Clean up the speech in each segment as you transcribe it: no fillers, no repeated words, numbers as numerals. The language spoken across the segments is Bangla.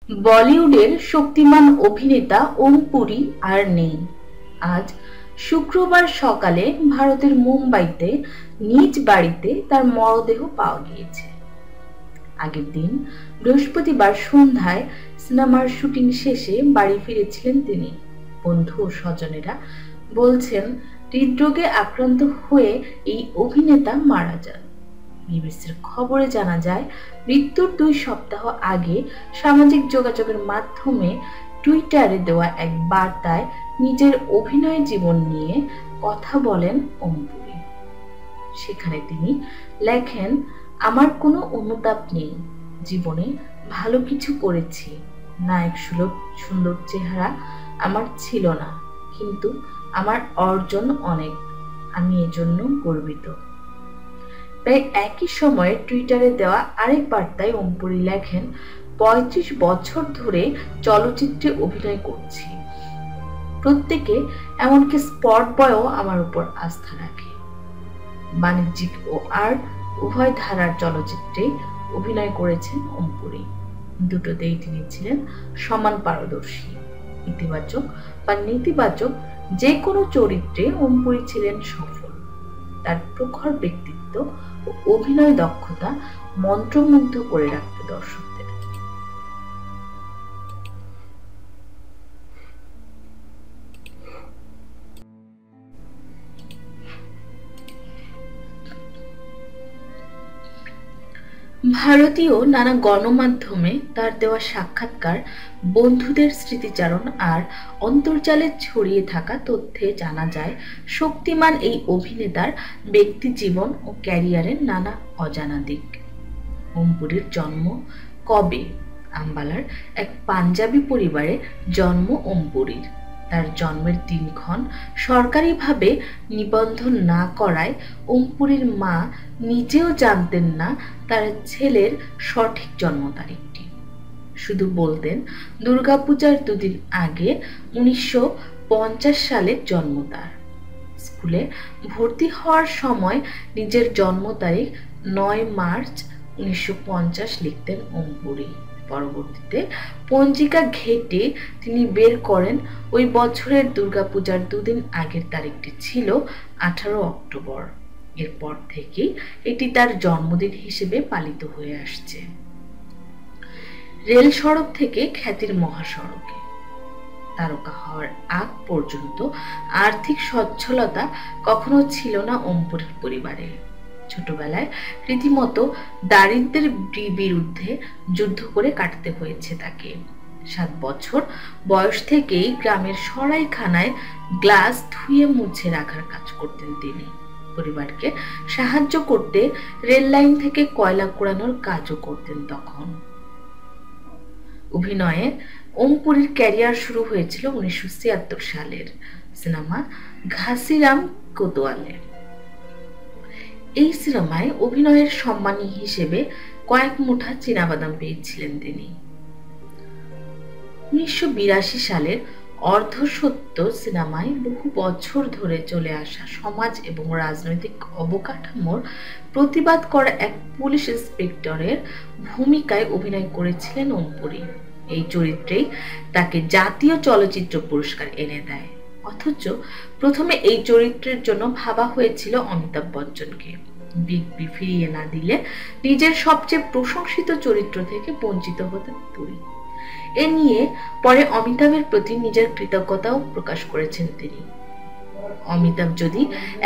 বলিউডের শক্তিমান অভিনেতা ওম পুরী আর নেই। আজ শুক্রবার সকালে ভারতের মুম্বাইতে নিজ বাড়িতে তার মরদেহ পাওয়া গিয়েছে। আগের দিন বৃহস্পতিবার সন্ধ্যায় সিনেমার শুটিং শেষে বাড়ি ফিরেছিলেন তিনি। বন্ধু ও স্বজনেরা বলছেন, হৃদরোগে আক্রান্ত হয়ে এই অভিনেতা মারা যান। বিবিসির খবরে জানা যায়, মৃত্যুর 2 সপ্তাহ আগে সামাজিক যোগাযোগের মাধ্যমে টুইটারে দেওয়া এক বার্তায় নিজের অভিনয় জীবন নিয়ে কথা বলেন ওম পুরী। সেখানে তিনি লেখেন, আমার কোনো অনুতাপ নেই, জীবনে ভালো কিছু করেছি। নায়ক সুলভ সুন্দর চেহারা আমার ছিল না, কিন্তু আমার অর্জন অনেক, আমি এজন্য গর্বিত। প্রায় একই সময়ে টুইটারে দেওয়া আরেক বার্তায় ওম পুরী লেখেন, 35 বছর ধরে চলচ্চিত্রে অভিনয় করছি। প্রত্যেকে, এমনকি স্পট বয়ও আমার উপর আস্থা রাখে। বাণিজ্যিক ও আর্ট উভয় ধারার চলচ্চিত্রে অভিনয় করেছেন ওম পুরী। দুটোতেই তিনি ছিলেন সমান পারদর্শী। ইতিবাচক বা নেতিবাচক যে কোনো চরিত্রে ওম পুরী ছিলেন সফল। তার প্রখর ব্যক্তিত্ব ও অভিনয় দক্ষতা মন্ত্রমুগ্ধ করে রাখত দর্শকদের। ভারতীয় নানা গণমাধ্যমে তার দেওয়া সাক্ষাৎকার, বন্ধুদের স্মৃতিচারণ আর অন্তর্জালে ছড়িয়ে থাকা তথ্যে জানা যায়, শক্তিমান এই অভিনেতার ব্যক্তিজীবন ও ক্যারিয়ারের নানা অজানা দিক। ওম পুরীর জন্ম কবে? আম্বালার এক পাঞ্জাবি পরিবারে জন্ম ওম পুরীর। তার জন্মের দিনক্ষণ সরকারিভাবে নিবন্ধন না করায় ওম পুরীর মা নিজেও জানতেন না তার ছেলের সঠিক জন্ম তারিখটি। শুধু বলতেন, দুর্গাপূজার 2 দিন আগে 1950 সালের জন্ম তার। স্কুলে ভর্তি হওয়ার সময় নিজের জন্ম তারিখ 9 মার্চ 1950 লিখতেন ওম পুরী। পরবর্তীতে পঞ্জিকা ঘেঁটে তিনি বের করেন ওই বছরের দুর্গাপূজার 2 দিন আগের তারিখটি ছিল 18 অক্টোবর। এরপর থেকেই এটি তার জন্মদিন হিসেবে পালিত হয়ে আসছে। রেল সড়ক থেকে খ্যাতির মহাসড়কে তারকা হওয়ার আগ পর্যন্ত আর্থিক সচ্ছলতা কখনো ছিল না ওম পুরীর পরিবারে। ছোটবেলায় রীতিমতো দারিদ্র্যের বিরুদ্ধে যুদ্ধ করে কাটাতে হয়েছে তাকে। 7 বছর বয়স থেকেই গ্রামের সরাইখানায় গ্লাস ধুয়ে মুছে রাখার কাজ করতেন তিনি। পরিবারকে সাহায্য করতে রেল লাইন থেকে কয়লা কুড়ানোর কাজও করতেন তখন। অভিনয়ে ওম পুরীর ক্যারিয়ার শুরু হয়েছিল 1976 সালের সিনেমা ঘাসিরাম কোতোয়ালে। এই সিনেমায় অভিনয়ের সম্মানী হিসেবে কয়েক মুঠা চীনাবাদাম পেয়েছিলেন তিনি। 1982 সালের অর্ধসত্য সিনেমায় বহু বছর ধরে চলে আসা সমাজ এবং রাজনৈতিক অবকাঠামোর প্রতিবাদ করা এক পুলিশ ইন্সপেক্টরের ভূমিকায় অভিনয় করেছিলেন ওম পুরী। এই চরিত্রেই তাকে জাতীয় চলচ্চিত্র পুরস্কার এনে দেয়। অথচ প্রথমে এই চরিত্রের জন্য ভাবা হয়েছিল অমিতাভ বচ্চনকে। বিগ বি ফিরিয়ে না দিলে নিজের সবচেয়ে প্রশংসিত চরিত্র থেকে বঞ্চিত হতেন পুরী। এ নিয়ে পরে অমিতাভের প্রতি নিজের কৃতজ্ঞতাও প্রকাশ করেছেন তিনি। অমিতাভ যদি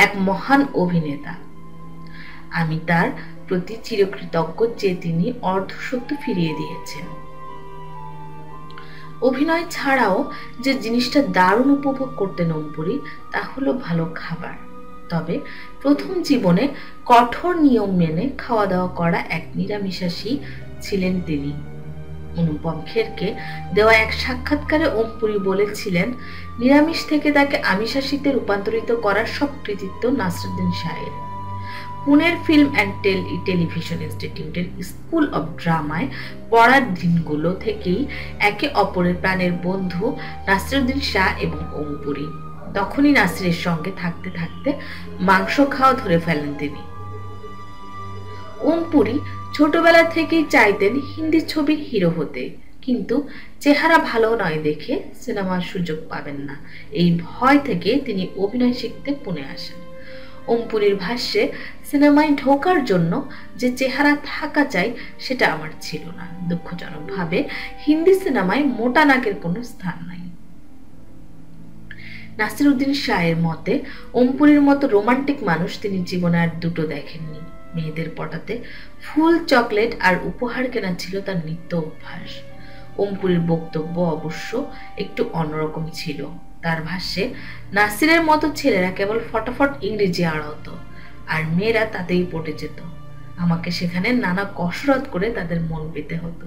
এক মহান অভিনেতা, আমি তার প্রতি চিরকৃতজ্ঞ যে তিনি অর্ধসত্য ফিরিয়ে দিয়েছেন। অভিনয় ছাড়াও যে জিনিসটা দারুণ উপভোগ করতেন ওম পুরী, তা হলো ভালো খাবার। তবে প্রথম জীবনে কঠোর নিয়ম মেনে খাওয়া দাওয়া করা এক নিরামিষাশী ছিলেন তিনি। অনুপম খেরকে দেওয়া এক সাক্ষাৎকারে ওম পুরী বলেছিলেন, নিরামিষ থেকে তাকে আমিষাশীতে রূপান্তরিত করার সব কৃতিত্ব নাসিরুদ্দিন শাহের। পুনের ফিল্ম অ্যান্ড টেলিভিশন ইনস্টিটিউটের স্কুল অব ড্রামায় পড়ার দিনগুলো থেকেই একে অপরের প্রাণের বন্ধু নাসিরুদ্দিন শাহ এবং ওম পুরী। তখনই নাসিরের সঙ্গে থাকতে থাকতে মাংস খাওয়া ধরে ফেলেন তিনি। ওম পুরী ছোটবেলা থেকেই চাইতেন হিন্দি ছবির হিরো হতে। কিন্তু চেহারা ভালো নয় দেখে সিনেমার সুযোগ পাবেন না, এই ভয় থেকে তিনি অভিনয় শিখতে পুনে আসেন। ওমপুরীর ভাষ্যে, সিনেমায় ঢোকার জন্য যে চেহারা থাকা চাই সেটা আমার ছিল না। দুঃখজনকভাবে হিন্দি সিনেমায় মোটা নাকের কোনো স্থান নাই। নাসিরউদ্দিন শাহের মতে, ওমপুরীর মতো রোমান্টিক মানুষ তিনি জীবনে আর দুটো দেখেননি। মেয়েদের পটাতে ফুল, চকলেট আর উপহার কেনা ছিল তার নিত্য অভ্যাস। ওমপুরীর বক্তব্য অবশ্য একটু অন্যরকম ছিল। তার ভাষ্যে, নাসিরের মতো ছেলেরা কেবল ফটাফট ইংরেজি আড়াতো, আর মেয়েরা তাতেই পটে যেত। আমাকে সেখানে নানা কসরত করে তাদের মন পেতে হতো।